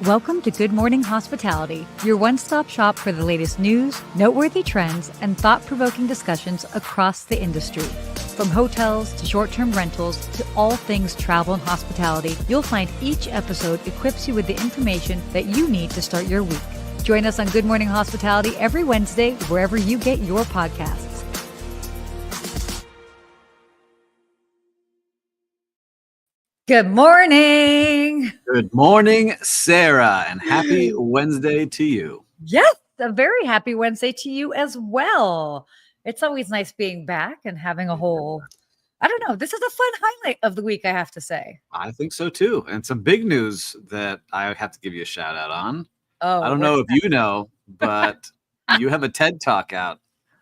Welcome to Good Morning Hospitality, your one-stop shop for the latest news, noteworthy trends, and thought-provoking discussions across the industry. From hotels to short-term rentals to all things travel and hospitality, you'll find each episode equips you with the information that you need to start your week. Join us on Good Morning Hospitality every Wednesday, wherever you get your podcasts. Good morning. Good morning, Sarah, and happy Wednesday to you. Yes, a very happy Wednesday to you as well. It's always nice being back and having a whole, I don't know, this is a fun highlight of the week, I have to say. I think so too. And some big news that I have to give you a shout out on. Oh, I don't know if you know, but you have a TED Talk out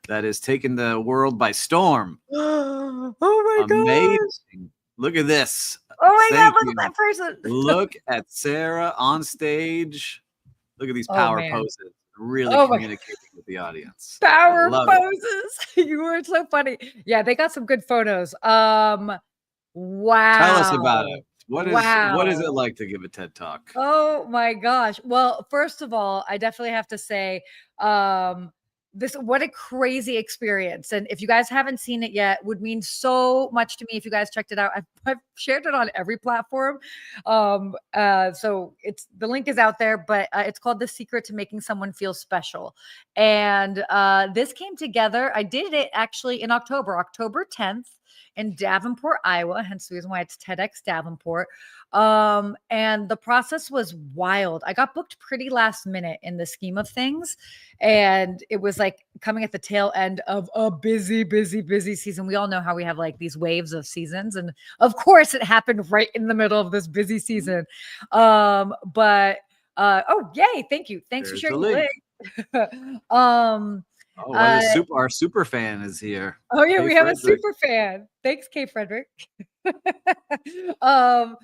that is taking the world by storm. Oh my Amazing. God. Look at this. Oh my God, look you. at that person. Look at Sarah on stage. Look at these power poses. Really communicating with the audience. Power poses. You were so funny. Yeah, they got some good photos. Wow. Tell us about it. What is it like to give a TED Talk? Oh my gosh. Well, first of all, I definitely have to say, what a crazy experience. And if you guys haven't seen it yet, would mean so much to me if you guys checked it out. I've shared it on every platform. So the link is out there, but it's called The Secret to Making Someone Feel Special. And this came together. I did it actually in October 10th. In Davenport, Iowa, hence the reason why it's TEDx Davenport. And the process was wild. I got booked pretty last minute in the scheme of things. And it was like coming at the tail end of a busy season. We all know how we have like these waves of seasons. And of course it happened right in the middle of this busy season. Oh, yay. Thank you. Thanks for sharing the link. Our super fan is here. Oh yeah, we have a super fan. Thanks, Kay Frederick. So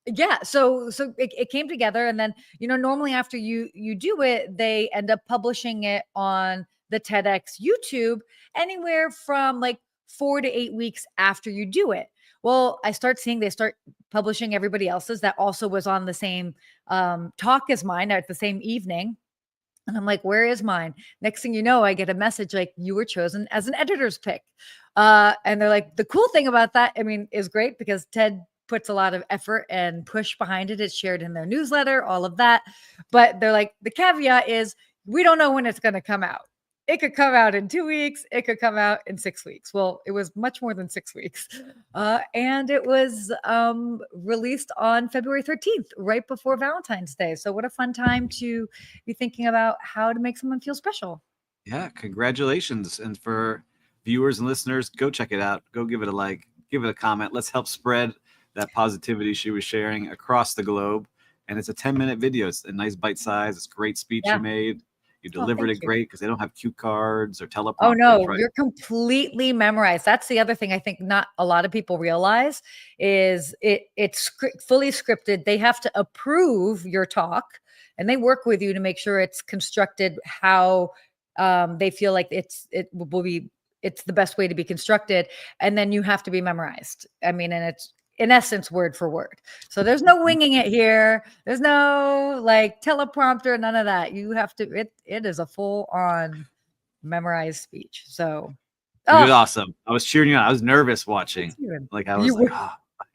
it came together, and then normally after you do it, they end up publishing it on the TEDx YouTube anywhere from like 4 to 8 weeks after you do it. Well, I start seeing they start publishing everybody else's that also was on the same talk as mine at the same evening. And I'm like, where is mine? Next thing you know, I get a message like, you were chosen as an editor's pick. And they're like, the cool thing about that, I mean, is great because TED puts a lot of effort and push behind it. It's shared in their newsletter, all of that. But they're like, the caveat is we don't know when it's going to come out. It could come out in 2 weeks. It could come out in 6 weeks. Well, it was much more than 6 weeks. And it was released on February 13th, right before Valentine's Day. So what a fun time to be thinking about how to make someone feel special. Yeah, congratulations. And for viewers and listeners, go check it out. Go give it a like, give it a comment. Let's help spread that positivity she was sharing across the globe. And it's a 10-minute video. It's a nice bite size. It's a great speech you made. You delivered it great because they don't have cue cards or teleprompters. Oh no, right? You're completely memorized. That's the other thing I think not a lot of people realize is it's fully scripted. They have to approve your talk and they work with you to make sure it's constructed how they feel like it's the best way to be constructed. And then you have to be memorized. I mean, and it's in essence, word for word. So there's no winging it here. There's no like teleprompter, none of that. You have to, it is a full on memorized speech. So you did awesome. I was cheering you on. I was nervous watching. Like I was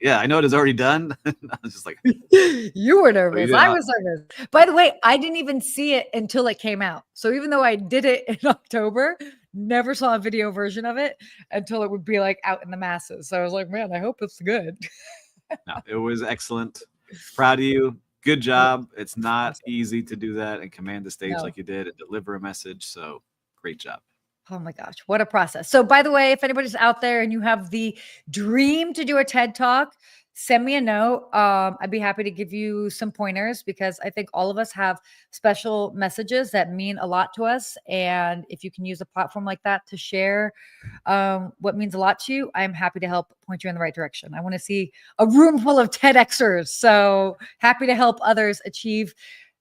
yeah, I know it is already done. I was just like, you were nervous. I was nervous. By the way, I didn't even see it until it came out. So even though I did it in October, never saw a video version of it until it would be like out in the masses. So I was like, man, I hope it's good. No, it was excellent. Proud of you. Good job. It's not easy to do that and command the stage like you did and deliver a message. So great job. Oh my gosh, what a process. So by the way, if anybody's out there and you have the dream to do a TED Talk, send me a note. I'd be happy to give you some pointers because I think all of us have special messages that mean a lot to us. And if you can use a platform like that to share what means a lot to you, I'm happy to help point you in the right direction. I want to see a room full of TEDxers. So happy to help others achieve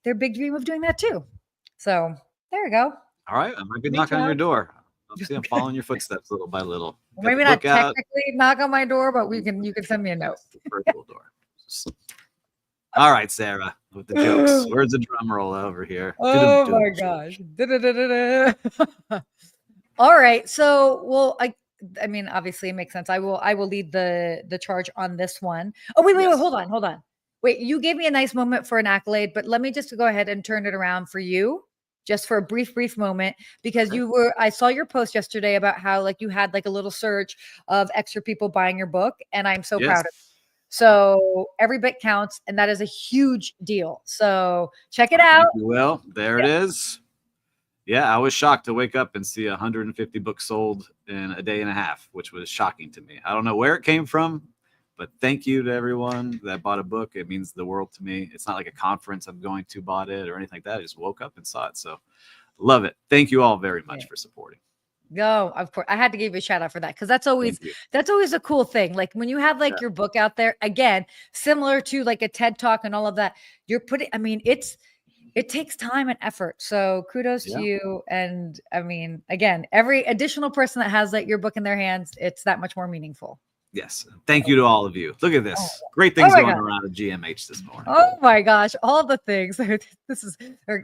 their big dream of doing that too. So there we go. All right. I might be knocking on your door. I'm following your footsteps little by little. Maybe not technically knock on my door, but you can send me a note. Virtual door. All right, Sarah, with the jokes. Where's the drum roll over here? Oh my gosh. All right. So, well, I mean, obviously it makes sense. I will lead the charge on this one. Oh, wait, Yes. hold on. Wait, you gave me a nice moment for an accolade, but let me just go ahead and turn it around for you just for a brief moment because I saw your post yesterday about how like you had like a little surge of extra people buying your book, and I'm so proud of you. Yes. So every bit counts, and that is a huge deal. So check it out. Thank you, Will. There it is. Yeah, I was shocked to wake up and see 150 books sold in a day and a half, which was shocking to me. I don't know where it came from, but thank you to everyone that bought a book. It means the world to me. It's not like a conference I'm going to bought it or anything like that. I just woke up and saw it. So love it. Thank you all very much for supporting. No, of course. I had to give you a shout out for that because that's always a cool thing. Like when you have like your book out there, again, similar to like a TED Talk and all of that, you're putting, I mean, it takes time and effort. So kudos to you. And I mean, again, every additional person that has like your book in their hands, it's that much more meaningful. Yes. Thank you to all of you. Look at this. Great things going around at GMH this morning. Oh my gosh. All the things.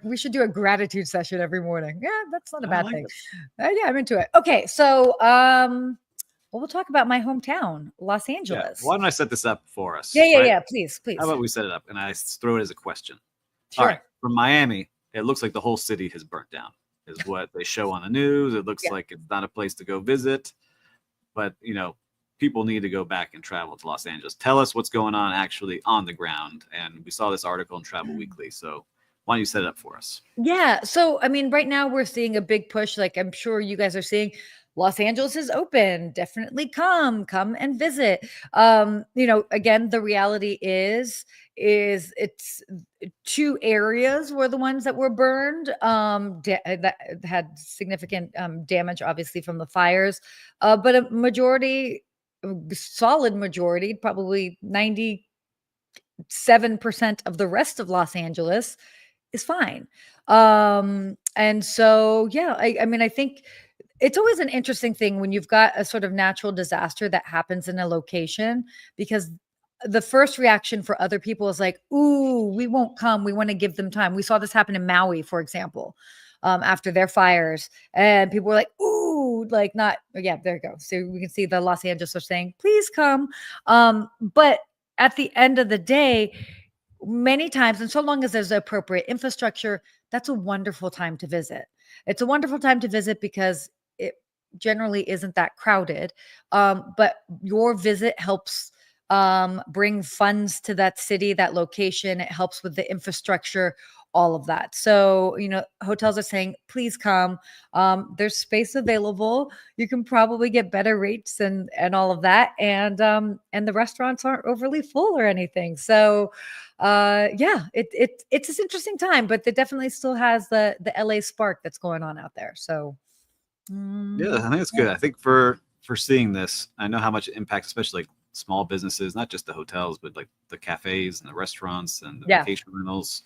We should do a gratitude session every morning. Yeah, that's not a bad thing. Yeah, I'm into it. Okay. So, we'll talk about my hometown, Los Angeles. Why don't I set this up for us? Yeah. Please. How about we set it up and I throw it as a question? Sure. All right. From Miami, it looks like the whole city has burnt down, is what they show on the news. It looks like it's not a place to go visit, but people need to go back and travel to Los Angeles. Tell us what's going on actually on the ground. And we saw this article in Travel Weekly. So why don't you set it up for us? Yeah. So, I mean, right now we're seeing a big push. Like I'm sure you guys are seeing Los Angeles is open. Definitely come and visit. Again, the reality is it's two areas were the ones that were burned that had significant damage, obviously from the fires, but a solid majority, probably 97% of the rest of Los Angeles is fine. And so, yeah, I mean, I think it's always an interesting thing when you've got a sort of natural disaster that happens in a location, because the first reaction for other people is like, ooh, we won't come. We want to give them time. We saw this happen in Maui, for example, after their fires, and people were like, ooh, like not, yeah, there you go. So we can see the Los Angeles are saying, please come. But at the end of the day, many times, and so long as there's appropriate infrastructure, that's a wonderful time to visit. It's a wonderful time to visit because it generally isn't that crowded. But your visit helps bring funds to that city, that location. It helps with the infrastructure, all of that. So, hotels are saying, please come. There's space available. You can probably get better rates and all of that. And the restaurants aren't overly full or anything. So, it's this interesting time, but it definitely still has the LA spark that's going on out there. So, yeah, I think it's good. I think for seeing this, I know how much it impacts, especially like small businesses, not just the hotels, but like the cafes and the restaurants and the vacation rentals.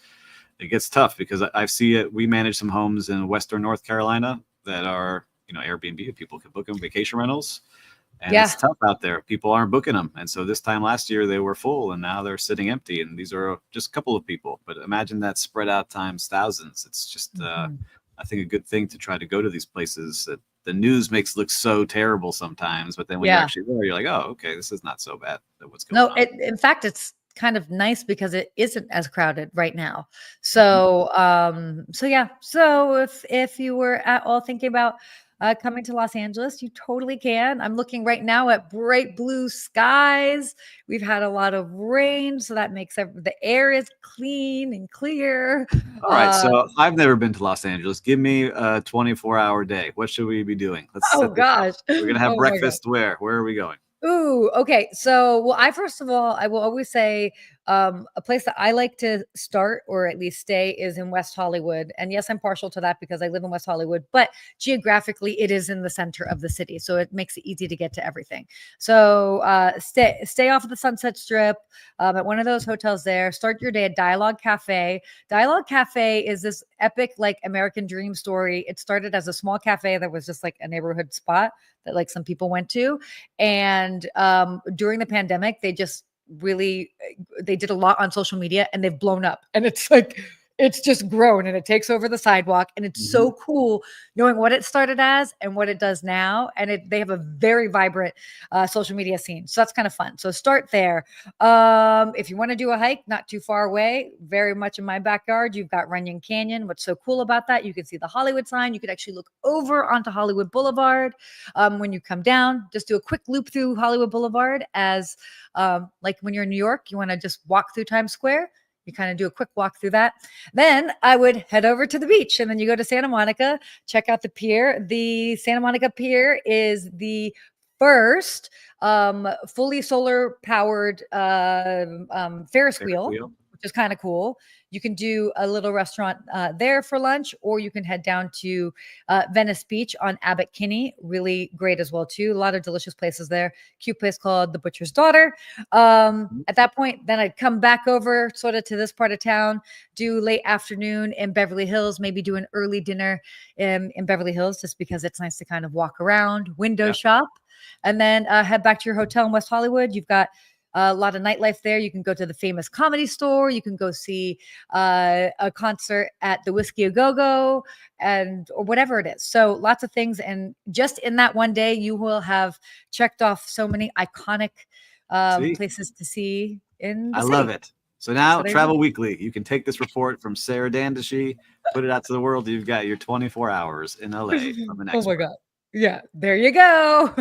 It gets tough because I see it. We manage some homes in Western North Carolina that are, Airbnb. People can book them, vacation rentals. And it's tough out there. People aren't booking them. And so this time last year they were full and now they're sitting empty. And these are just a couple of people. But imagine that spread out times thousands. It's just, I think, a good thing to try to go to these places that the news makes look so terrible sometimes. But then when you're actually there, you're like, oh, okay, this is not so bad. What's going on? In fact, it's kind of nice because it isn't as crowded right now. So, So if you were at all thinking about coming to Los Angeles, you totally can. I'm looking right now at bright blue skies. We've had a lot of rain, so that makes the air is clean and clear. All right. So I've never been to Los Angeles. Give me a 24-hour day. What should we be doing? Oh gosh. We're going to have breakfast where? Where are we going? Ooh, okay. So, well, first of all, I will always say a place that I like to start or at least stay is in West Hollywood. And yes, I'm partial to that because I live in West Hollywood, but geographically it is in the center of the city. So it makes it easy to get to everything. So stay off of the Sunset Strip at one of those hotels there. Start your day at Dialogue Cafe. Dialogue Cafe is this epic, like American dream story. It started as a small cafe that was just like a neighborhood spot that like some people went to. And during the pandemic, they just really, they did a lot on social media, and they've blown up, and it's like, it's just grown, and it takes over the sidewalk, and it's so cool knowing what it started as and what it does now. And they have a very vibrant social media scene. So that's kind of fun. So start there. If you want to do a hike, not too far away, very much in my backyard, you've got Runyon Canyon. What's so cool about that? You can see the Hollywood sign. You could actually look over onto Hollywood Boulevard. When you come down, just do a quick loop through Hollywood Boulevard as like when you're in New York, you want to just walk through Times Square. You kind of do a quick walk through that. Then I would head over to the beach, and then you go to Santa Monica, check out the pier. The Santa Monica Pier is the first fully solar powered Ferris wheel, which is kind of cool. You can do a little restaurant there for lunch, or you can head down to Venice Beach on Abbot Kinney. Really great as well, too. A lot of delicious places there. Cute place called The Butcher's Daughter. At that point, then I'd come back over sort of to this part of town, do late afternoon in Beverly Hills, maybe do an early dinner in Beverly Hills, just because it's nice to kind of walk around, window shop, and then head back to your hotel in West Hollywood. You've got a lot of nightlife there. You can go to the Famous Comedy Store. You can go see a concert at the Whiskey A Go-Go, or whatever it is. So lots of things. And just in that one day, you will have checked off so many iconic places to see in the city. Love it. So now, Travel Weekly, you can take this report from Sarah Dandashy, put it out to the world. You've got your 24 hours in LA from an expert. Oh my God. Yeah, there you go.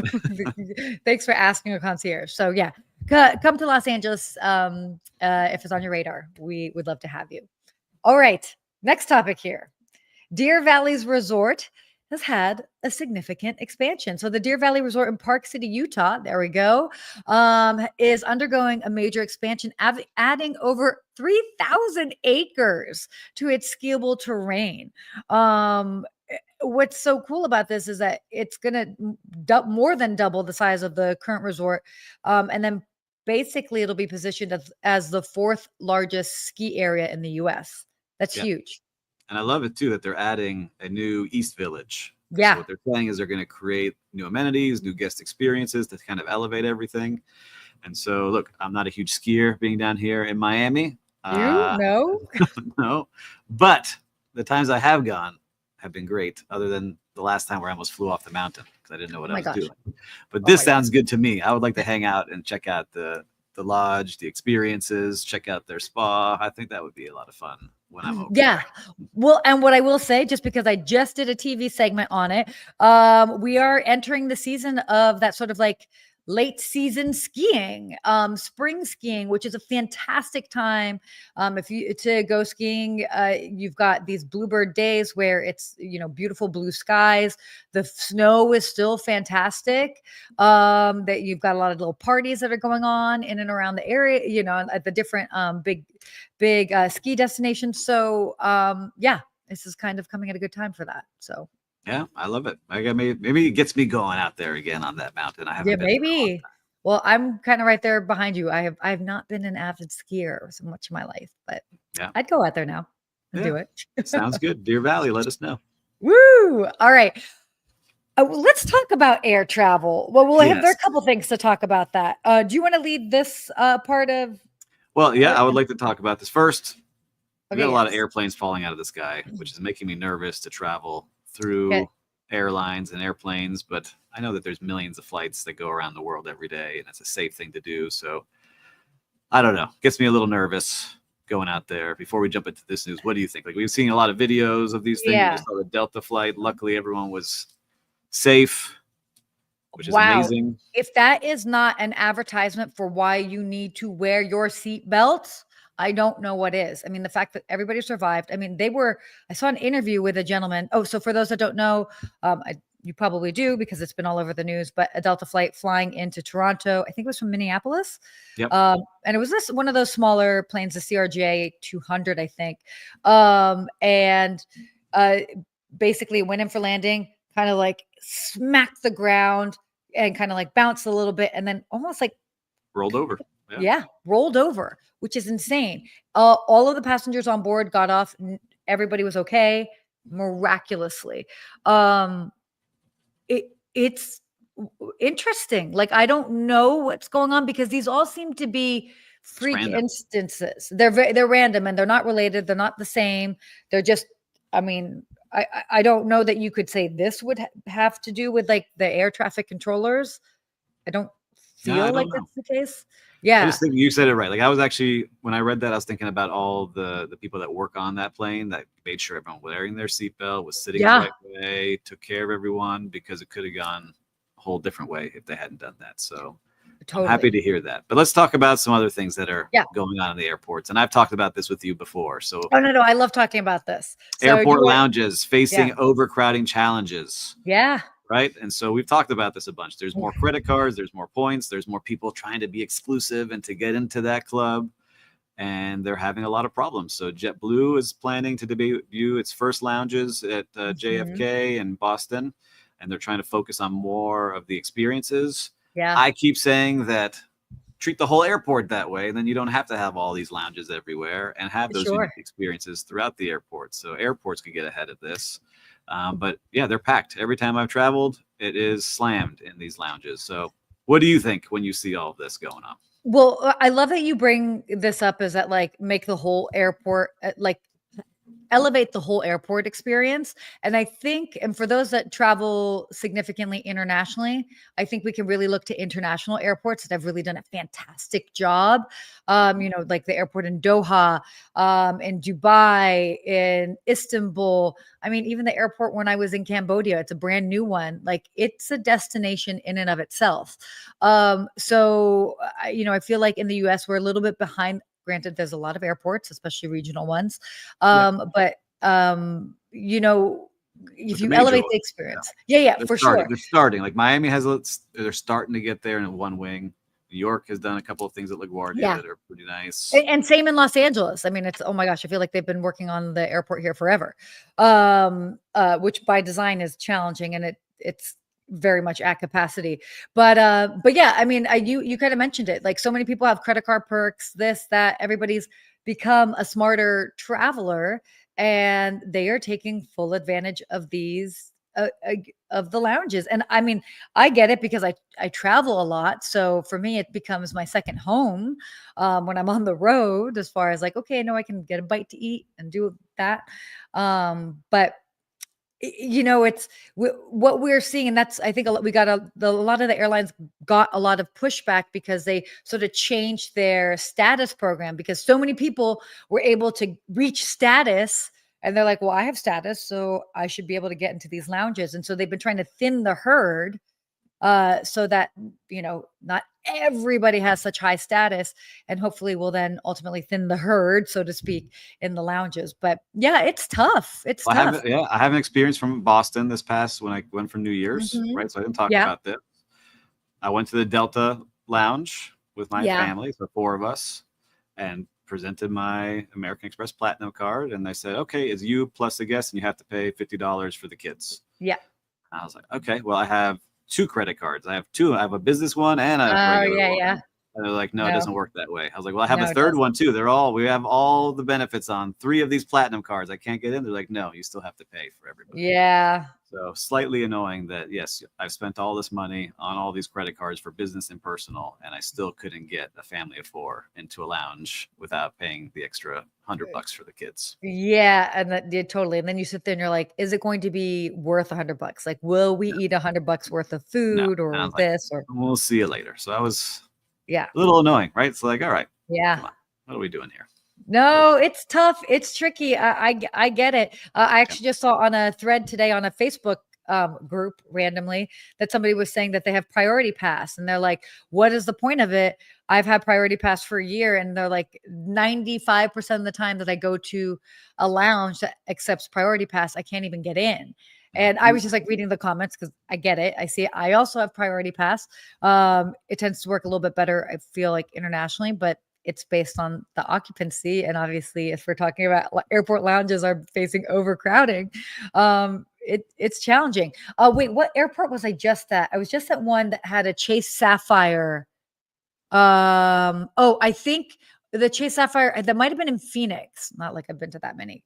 Thanks for asking a concierge. So yeah, come to Los Angeles if it's on your radar. We would love to have you. All right, next topic here. Deer Valley's resort has had a significant expansion. So the Deer Valley Resort in Park City, Utah, there we go, is undergoing a major expansion, adding over 3,000 acres to its skiable terrain. What's so cool about this is that it's going to more than double the size of the current resort. And then basically it'll be positioned as the fourth largest ski area in the US. That's huge. And I love it too, that they're adding a new East Village. Yeah. So what they're saying is they're going to create new amenities, new guest experiences to kind of elevate everything. And so, look, I'm not a huge skier being down here in Miami. No, no, but the times I have gone have been great, other than the last time where I almost flew off the mountain because I didn't know what I was doing. But this sounds good to me. I would like to hang out and check out the lodge, the experiences, check out their spa. I think that would be a lot of fun when I'm over there. Well, and what I will say, just because I just did a TV segment on it, we are entering the season of that sort of like late season skiing, spring skiing, which is a fantastic time. If you to go skiing, you've got these bluebird days where it's, beautiful blue skies. The snow is still fantastic. That you've got a lot of little parties that are going on in and around the area, at the different big ski destinations. So this is kind of coming at a good time for that. So yeah, I love it. Maybe it gets me going out there again on that mountain. I haven't been maybe. Well, I'm kind of right there behind you. I have not been an avid skier so much of my life, but I'd go out there now and do it. Sounds good. Deer Valley, let us know. Woo! All right. Let's talk about air travel. Well, there are a couple things to talk about that. Do you want to lead this part of? Well, I would like to talk about this first. We got a lot of airplanes falling out of the sky, which is making me nervous to travel through airlines and airplanes, but I know that there's millions of flights that go around the world every day, and it's a safe thing to do. So I don't know, gets me a little nervous going out there. Before we jump into this news, what do you think? Like, we've seen a lot of videos of these things. We just saw the Delta flight. Luckily, everyone was safe, which is amazing. If that is not an advertisement for why you need to wear your seatbelt, I don't know what is. I mean, the fact that everybody survived. I mean, I saw an interview with a gentleman. Oh, so for those that don't know, you probably do because it's been all over the news, but a Delta flight flying into Toronto, I think it was from Minneapolis. Yep. And it was one of those smaller planes, the CRJ 200, I think. Basically went in for landing, kind of like smacked the ground and kind of like bounced a little bit and then almost like rolled over. Rolled over, which is insane. All of the passengers on board got off. Everybody was okay, miraculously. It's interesting. Like, I don't know what's going on because these all seem to be It's freak random. instances. They're random and they're not related. They're not the same. They're just, I mean, I don't know that you could say this would have to do with like the air traffic controllers. I don't Yeah, I feel like don't know. that's the case. I Yeah. just think you said it right. Like I was actually, when I read that, I was thinking about all the people that work on that plane that made sure everyone was wearing their seatbelt, was sitting the Yeah. right way, took care of everyone, because it could have gone a whole different way if they hadn't done that. So I'm happy Totally. to hear that. But let's talk about some other things that are Yeah. going on in the airports. And I've talked about this with you before. So Oh, no. I love talking about this. So you airport were, lounges yeah. facing overcrowding challenges. Yeah. Right. And so we've talked about this a bunch. There's more credit cards, there's more points, there's more people trying to be exclusive and to get into that club. And they're having a lot of problems. So JetBlue is planning to debut its first lounges at Mhm. JFK and Boston. And they're trying to focus on more of the experiences. Yeah. I keep saying that treat the whole airport that way, and then you don't have to have all these lounges everywhere and have those Sure. unique experiences throughout the airport. So airports could get ahead of this. But yeah, they're packed. Every time I've traveled, it is slammed in these lounges. So what do you think when you see all of this going on? Well, I love that you bring this up, is that like make the whole airport like elevate the whole airport experience. And I think, and for those that travel significantly internationally, I think we can really look to international airports that have really done a fantastic job. Like the airport in Doha, in Dubai, in Istanbul. I mean, even the airport when I was in Cambodia, it's a brand new one. Like it's a destination in and of itself. I feel like in the US, we're a little bit behind. Granted, there's a lot of airports, especially regional ones. Yeah, But if but the you major elevate ones, the yeah, experience, yeah, they're for starting. sure. They're starting. Like Miami they're starting to get there in one wing. New York has done a couple of things at LaGuardia Yeah. that are pretty nice. And same in Los Angeles. I mean, it's, oh my gosh, I feel like they've been working on the airport here forever. Which by design is challenging, and it's very much at capacity. But yeah, I mean, you kind of mentioned it. Like so many people have credit card perks, this, that, everybody's become a smarter traveler, and they are taking full advantage of these of the lounges. And I mean, I get it because I travel a lot. So for me, it becomes my second home when I'm on the road, as far as like, okay, no, I can get a bite to eat and do that. But it's what we're seeing, and that's, I think, we got a lot of the airlines got a lot of pushback because they sort of changed their status program, because so many people were able to reach status, and they're like, well, I have status, so I should be able to get into these lounges. And so they've been trying to thin the herd, so that not everybody has such high status, and hopefully will then ultimately thin the herd, so to speak, in the lounges. But yeah, it's tough. It's I tough. have, yeah, I have an experience from Boston this past when I went for New Year's, Mhm. right? So I didn't talk Yeah. about this. I went to the Delta Lounge with my Yeah. family, so four of us, and presented my American Express Platinum card. And they said, okay, it's you plus a guest, and you have to pay $50 for the kids. Yeah. I was like, okay, well, I have two credit cards. I have two. I have a business one and a Oh, regular yeah, one. yeah. And they're like, no, it No. doesn't work that way. I was like, well, I have a No, it third doesn't. one too. We have all the benefits on three of these platinum cards. I can't get in. They're like, no, you still have to pay for everybody. Yeah. So slightly annoying that, yes, I've spent all this money on all these credit cards for business and personal, and I still couldn't get a family of four into a lounge without paying the extra $100 for the kids. Yeah, and that, yeah, totally. And then you sit there and you're like, is it going to be worth $100? Like, will we eat $100 worth of No. food And I or was like, this or we'll see you later. So I was yeah. a little annoying, right? It's like, all right, Yeah. come on, what are we doing here? No, it's tough. It's tricky. I get it. I actually just saw on a thread today on a Facebook group randomly that somebody was saying that they have priority pass, and they're like, what is the point of it? I've had priority pass for a year, and they're like, 95% of the time that I go to a lounge that accepts priority pass, I can't even get in. And I was just like reading the comments because I get it. I see it. I also have priority pass. It tends to work a little bit better, I feel like, internationally, but it's based on the occupancy. And obviously, if we're talking about airport lounges are facing overcrowding, it's challenging. Wait, what airport was I just at? I was just at one that had a Chase Sapphire. I think the Chase Sapphire, that might have been in Phoenix. Not like I've been to that many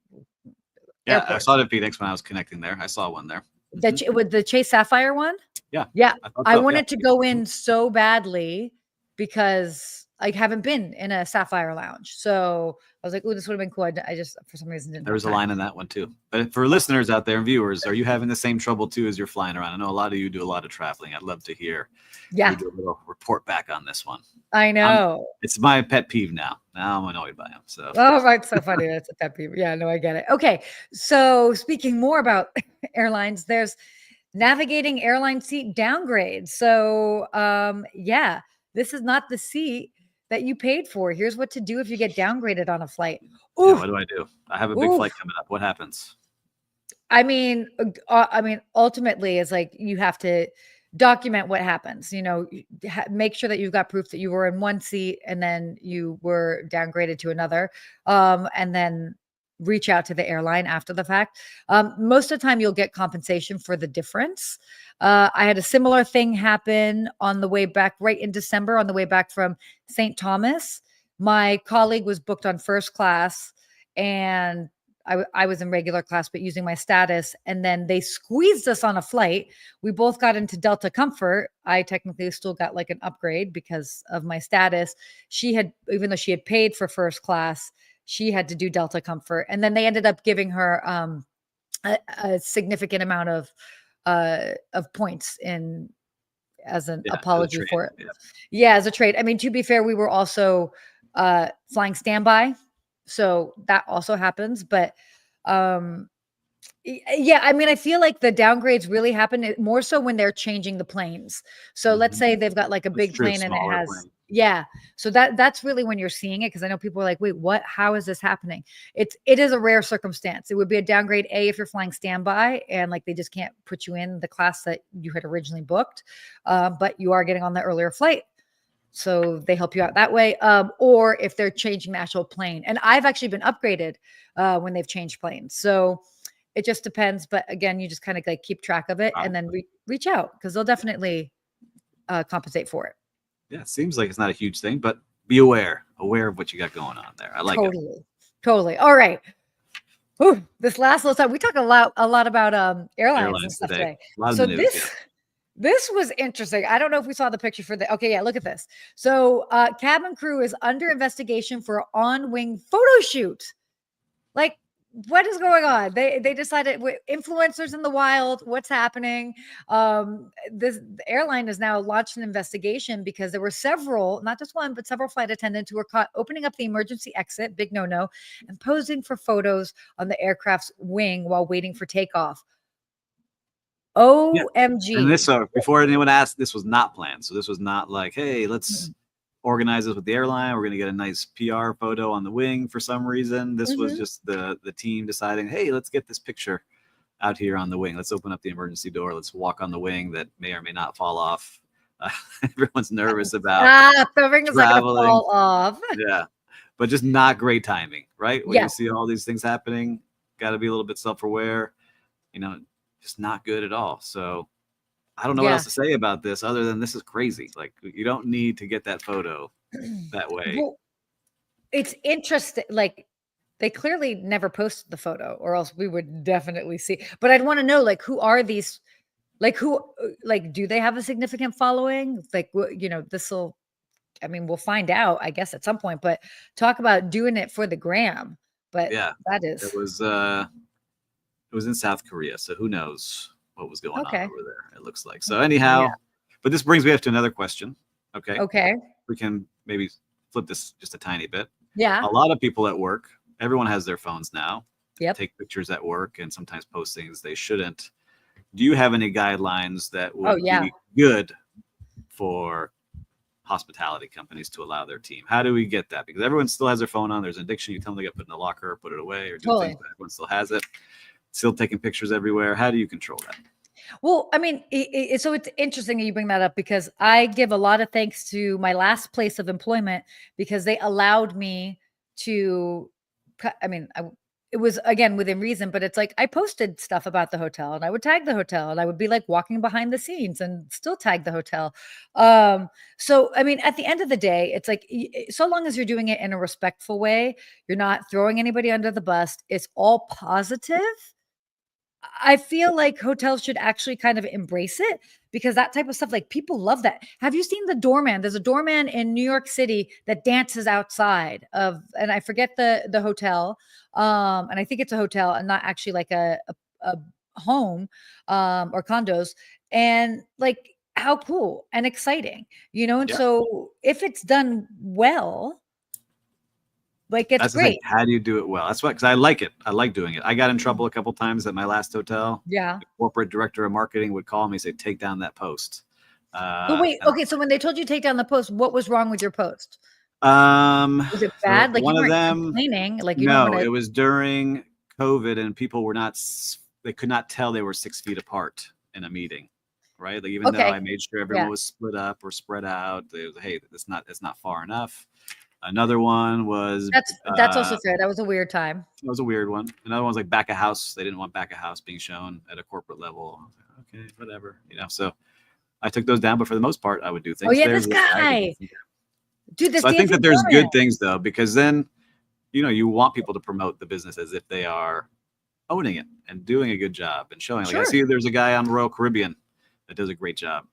Yeah, I airports. saw it at Phoenix when I was connecting there. I saw one there. With the Chase Sapphire one? Yeah. Yeah, I thought I so. Yeah. wanted to go in so badly because I haven't been in a Sapphire lounge. So I was like, "Oh, this would have been cool." I just, for some reason, didn't There have was a time. line in that one too. But for listeners out there and viewers, are you having the same trouble too as you're flying around? I know a lot of you do a lot of traveling. I'd love to hear you Yeah, do a little report back on this one. I I'm, know. it's my pet peeve now. Now I'm annoyed by him. So Oh, right. So funny. That's a pet peeve. Yeah, no, I get it. Okay. So speaking more about airlines, there's navigating airline seat downgrades. So yeah, this is not the seat that you paid for. Here's what to do if you get downgraded on a flight. yeah, Ooh, what do I do? I have a big ooh. flight coming up. What happens? I mean, ultimately, it's like you have to document what happens. You know, make sure that you've got proof that you were in one seat and then you were downgraded to another, and then reach out to the airline after the fact. Most of the time, you'll get compensation for the difference. I had a similar thing happen on the way back, right in December, on the way back from St. Thomas. My colleague was booked on first class, and I was in regular class, but using my status. And then they squeezed us on a flight. We both got into Delta Comfort. I technically still got like an upgrade because of my status. She had, even though she had paid for first class, she had to do Delta Comfort. And then they ended up giving her a significant amount of points in as an Yeah, as a apology trade. for it. Yeah. Yeah, as a trade. I mean, to be fair, we were also flying standby. So that also happens. But um yeah, I mean, I feel like the downgrades really happen more so when they're changing the planes. So let's Mhm. say they've got like a That's big true. plane and it Smaller has, plane. yeah. So that's really when you're seeing it, because I know people are like, wait, what? How is this happening? It is a rare circumstance. It would be a downgrade A if you're flying standby and like they just can't put you in the class that you had originally booked, but you are getting on the earlier flight. So they help you out that way. Or if they're changing the actual plane. And I've actually been upgraded when they've changed planes. So it just depends. But again, you just kind of like keep track of it Wow. and then reach out because they'll definitely compensate for it. Yeah, it seems like it's not a huge thing, but be aware of what you got going on there. I like it. Totally. Totally. All right. Whew, this last little time we talk a lot about airlines and Airlines stuff today. today. A lot in So the news. Yeah. this was interesting. I don't know if we saw the picture for the. Okay, yeah, look at this. So cabin crew is under investigation for on-wing photo shoot. Like, what is going on? They decided influencers in the wild. What's happening? This the airline has now launched an investigation because there were several, not just one, but several flight attendants who were caught opening up the emergency exit, big no, and posing for photos on the aircraft's wing while waiting for takeoff. Yeah. And OMG. this, before anyone asked, this was not planned. So this was not like, hey, let's Mm-mm. organize this with the airline. We're going to get a nice PR photo on the wing for some reason. This was Mhm. just the team deciding, hey, let's get this picture out here on the wing. Let's open up the emergency door. Let's walk on the wing that may or may not fall off. Everyone's nervous about The ring is not going to traveling. fall off. Yeah. But just not great timing, right? When you Yes. see all these things happening, got to be a little bit self aware, you know, just not good at all. So I don't know what Yeah. else to say about this other than this is crazy. Like, you don't need to get that photo that way. Well, it's interesting. Like, they clearly never posted the photo, or else we would definitely see. But I'd want to know, like, who are these? Like, like, do they have a significant following? Like, this will. I mean, we'll find out, I guess, at some point. But talk about doing it for the gram. But Yeah. that It is was in South Korea, so who knows what was going on okay. over there, it looks like. So Yeah. anyhow, but this brings me up to another question. Okay. Okay. We can maybe flip this just a tiny bit. Yeah. A lot of people at work, everyone has their phones now, Yep. take pictures at work and sometimes post things they shouldn't. Do you have any guidelines that Oh would yeah. be good for hospitality companies to allow their team? How do we get that? Because everyone still has their phone on. There's an addiction. You tell them they get put in the locker or put it away or do things, Totally. but everyone still has it. Still taking pictures everywhere. How do you control that? Well, I mean, so it's interesting that you bring that up because I give a lot of thanks to my last place of employment because they allowed me to. I mean, it was again within reason, but it's like I posted stuff about the hotel and I would tag the hotel and I would be like walking behind the scenes and still tag the hotel. Um, so I mean, at the end of the day, it's like so long as you're doing it in a respectful way, you're not throwing anybody under the bus. It's all positive. I feel like hotels should actually kind of embrace it because that type of stuff, like people love that. Have you seen the doorman? There's a doorman in New York City that dances outside of, and I forget the hotel. And I think it's a hotel and not actually like a home, or condos. And like how cool and exciting, And Yeah. so if it's done well, like it's That's the thing. great. How do you do it well? That's what, because I like it. I like doing it. I got in trouble a couple times at my last hotel. Yeah. The corporate director of marketing would call me and say, take down that post. But wait, And, okay. So when they told you to take down the post, what was wrong with your post? Was it for bad? Like you one of weren't them, complaining, like you don't no, wanna. it was during COVID and people were not, they could not tell they were 6 feet apart in a meeting, right? Like even though I Okay, made sure everyone yeah, was split up or spread out, they was, hey, it's not far enough. Another one was, that's also fair. That was a weird time. that was a weird one. Another one was like back of house. They didn't want back of house being shown at a corporate level. I was like, okay, whatever, So I took those down, but for the most part, I would do Oh, things. yeah, this I would do guy. things. Dude, this So I think dancing that there's doorman. good things though, because then, you want people to promote the business as if they are owning it and doing a good job and showing. Like I Sure, see there's a guy on Royal Caribbean that does a great job.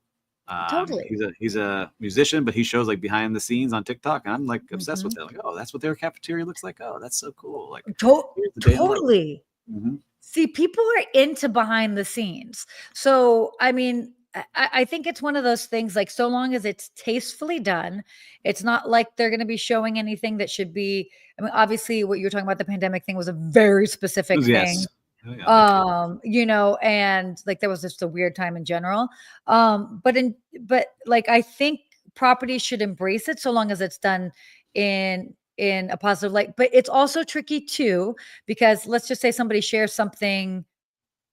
totally. He's a musician, but he shows like behind the scenes on TikTok, and I'm like obsessed with Mhm. it. Like, oh, that's what their cafeteria looks like. Oh, that's so cool. Like, To here's the day in the life. totally. Mm-hmm. See, people are into behind the scenes. So, I mean, I think it's one of those things like so long as it's tastefully done, it's not like they're going to be showing anything that should be. I mean, obviously, what you're talking about, the pandemic thing was a very specific Yes. thing. Oh, yeah, makes perfect sense. And like there was just a weird time in general. But like I think properties should embrace it so long as it's done in a positive light. But it's also tricky too, because let's just say somebody shares something.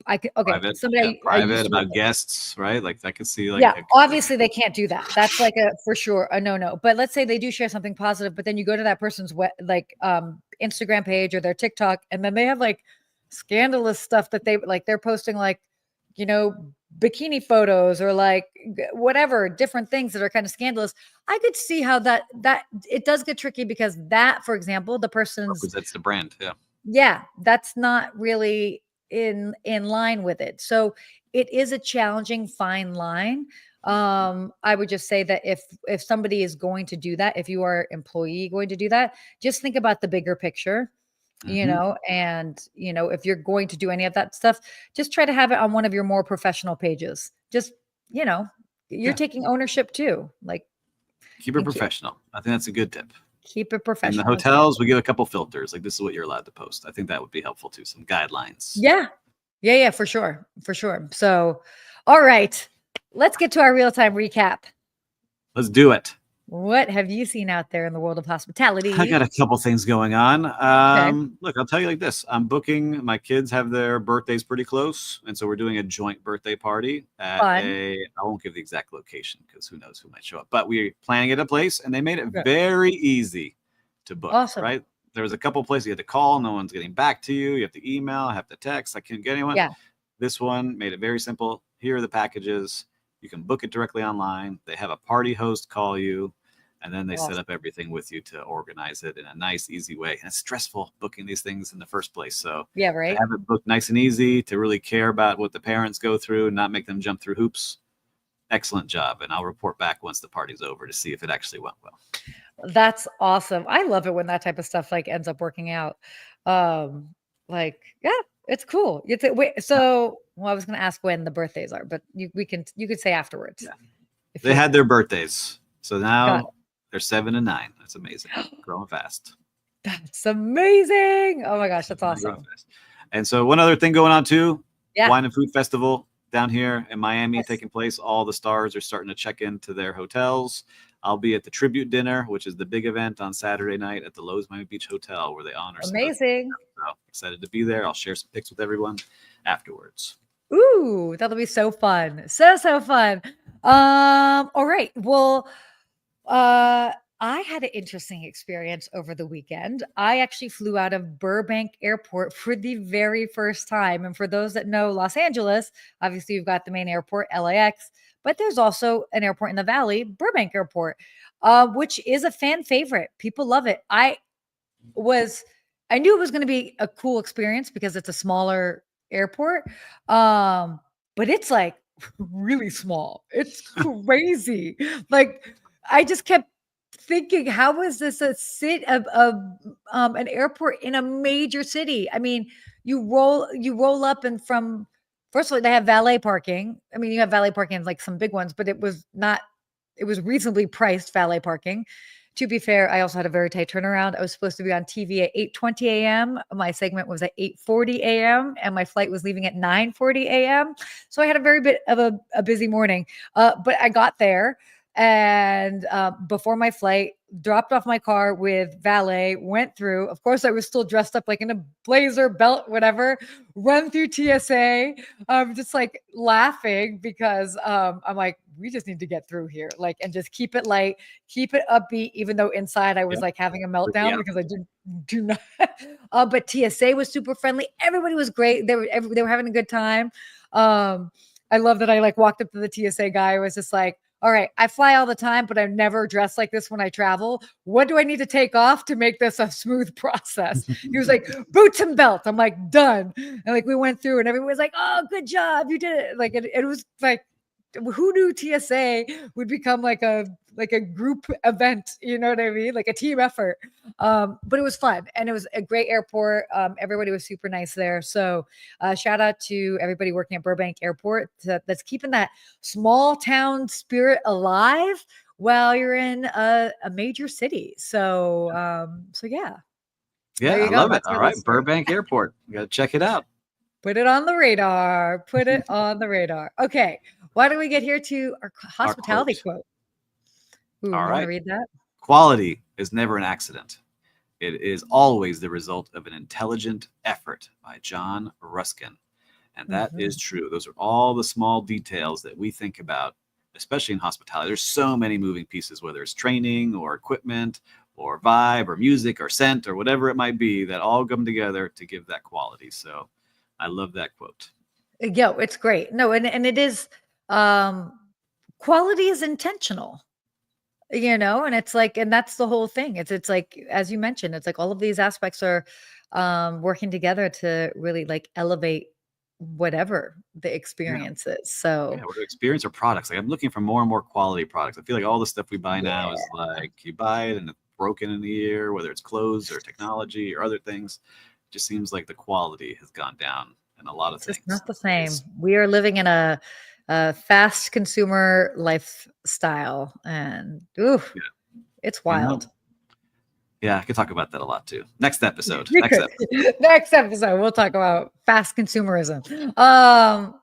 Okay, Private, yeah, somebody I used private to work about with. guests, right? Like I could see like Yeah, obviously they can't do that. That's like a for sure a no-no. But let's say they do share something positive, but then you go to that person's Instagram page or their TikTok, and then they have like scandalous stuff that they're posting you know, bikini photos or like whatever, different things that are kind of scandalous. I could see how that it does get tricky because that, for example, the person's represents the brand. Yeah. yeah, that's not really in line with it. So it is a challenging fine line. I would just say that if somebody is going to do that, if you are employee going to do that, just think about the bigger picture, Mm-hmm. and if you're going to do any of that stuff, just try to have it on one of your more professional pages. Just, you know, you're Yeah. taking ownership too. Like Keep it thank you. professional. I think that's a good tip. Keep it In the professional as well. hotels, we give a couple filters. Like this is what you're allowed to post. I think that would be helpful too. Some guidelines. Yeah. Yeah, yeah, for sure. For sure. So, all right. Let's get to our real-time recap. Let's do it. What have you seen out there in the world of I got hospitality? a couple things going on. Okay. Look, I'll tell you like this. I'm booking. My kids have their birthdays pretty close, and so we're doing a joint birthday party at Fun. a. I won't give the exact location because who knows who might show up. But we're planning at a place, and they made it Yeah. very easy to book. Awesome. Right? There was a couple places you had to call. No one's getting back to you. You have to email. I have to text. I can't get anyone. Yeah. This one made it very simple. Here are the packages. You can book it directly online. They have a party host call you, and then they set Awesome. up everything with you to organize it in a nice, easy way. And it's stressful booking these things in the first place. So Yeah, to right? have it booked nice and easy, to really care about what the parents go through and not make them jump through hoops, excellent job. And I'll report back once the party's over to see if it actually went well. That's awesome. I love it when that type of stuff like ends up working out. Um, yeah, it's cool. Wait, Yeah. so well, I was gonna ask when the birthdays are, but you could say afterwards. Yeah. If They you had want. their birthdays. So Got now they're 7 and 9. That's amazing. it. Growing fast. That's amazing. Oh my gosh, that's Growing awesome. fast. And so one other thing going on too, Yeah. Wine and Food Festival down here in Miami Yes. taking place. All the stars are starting to check into their hotels. I'll be at the tribute dinner, which is the big event on Saturday night at the Lowe's Miami Beach Hotel, where they honor some of those. Amazing. So excited to be there. I'll share some pics with everyone afterwards. Ooh, that'll be so fun. So fun. All right. Well, I had an interesting experience over the weekend. I actually flew out of Burbank Airport for the very first time. And for those that know Los Angeles, obviously you've got the main airport, LAX, but there's also an airport in the valley, Burbank Airport, which is a fan favorite. People love it. I knew it was going to be a cool experience because it's a smaller airport. But it's like really small. It's crazy. Like I just kept thinking, how is this an airport in a major city? I mean, you roll up and from first of all, they have valet parking. I mean, you have valet parking in like some big ones, but it was reasonably priced valet parking. To be fair, I also had a very tight turnaround. I was supposed to be on TV at 8:20 a.m. My segment was at 8:40 a.m. and my flight was leaving at 9:40 a.m. So I had a very bit of a busy morning. But I got there and before my flight, dropped off my car with valet, went through. Of course, I was still dressed up like in a blazer, belt, whatever, run through TSA. Just like laughing because I'm like, we just need to get through here, like, and just keep it light, keep it upbeat, even though inside I was like having a meltdown because I didn't do not. But TSA was super friendly. Everybody was great. They were having a good time. I love that I like walked up to the TSA guy. I was just like, all right, I fly all the time, but I'm never dressed like this when I travel. What do I need to take off to make this a smooth process? He was like, boots and belt. I'm like, done. And like we went through and everyone was like, oh, good job. You did it. Like it was like, who knew TSA would become like a group event, you know what I mean? Like a team effort. But it was fun and it was a great airport. Everybody was super nice there. So shout out to everybody working at Burbank Airport that's keeping that small town spirit alive while you're in a major city. So yeah. Yeah, There you I go. love it. That's All our right, little story. Burbank Airport. You got to check it out. Put it on the radar. Put it on the radar. Okay. Why don't we get here to our hospitality quote? Ooh, All you want to right. read that? Quality is never an accident. It is always the result of an intelligent effort by John Ruskin. And that is true. Those are all the small details that we think about, especially in hospitality. There's so many moving pieces, whether it's training or equipment or vibe or music or scent or whatever it might be, that all come together to give that quality. So I love that quote. Yeah, it's great. No, and it is quality is intentional, you know, and it's like, and that's the whole thing. It's like, as you mentioned, it's like all of these aspects are working together to really like elevate whatever the experience is. So Yeah, or experience or products. Like I'm looking for more and more quality products. I feel like all the stuff we buy now is yeah, like you buy it and it's broken in a year, whether it's clothes or technology or other things. It just seems like the quality has gone down in a lot of it's just things not the these same. days. We are living in a fast consumer lifestyle, and ooh, Yeah, it's you know. wild. Yeah, I could talk about that a lot too. Next episode. We Next could. episode. Next episode, we'll talk about fast consumerism. Wow.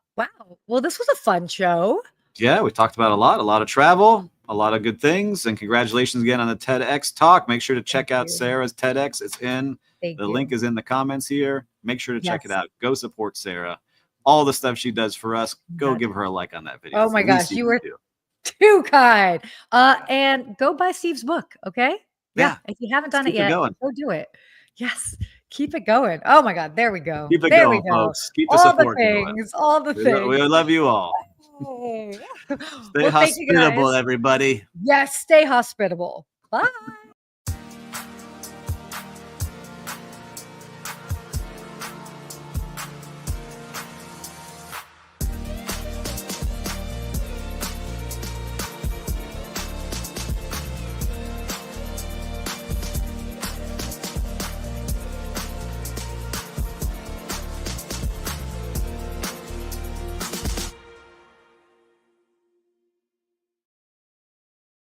Well, this was a fun show. Yeah, we talked about a lot of travel, a lot of good things, and congratulations again on the TEDx talk. Make sure to Thank check out you. Sarah's TEDx. It's in Thank the link you. is in the comments here. Make sure to check it Yes. out. Go support Sarah. All the stuff she does for us. Go That- give her a like on that video. Oh It's the my least gosh, you you can were do. too kind. Yeah. And go buy Steve's book, okay? Yeah, Yeah. if you haven't Let's done it keep it yet, going. go do it. Yes, keep it going. Oh my God, there we go. Keep it There we going, go. folks. Keep the All the support going. things, all the We things. love you all. Hey. Stay Well, thank you hospitable, guys. everybody. Yes, stay hospitable. Bye.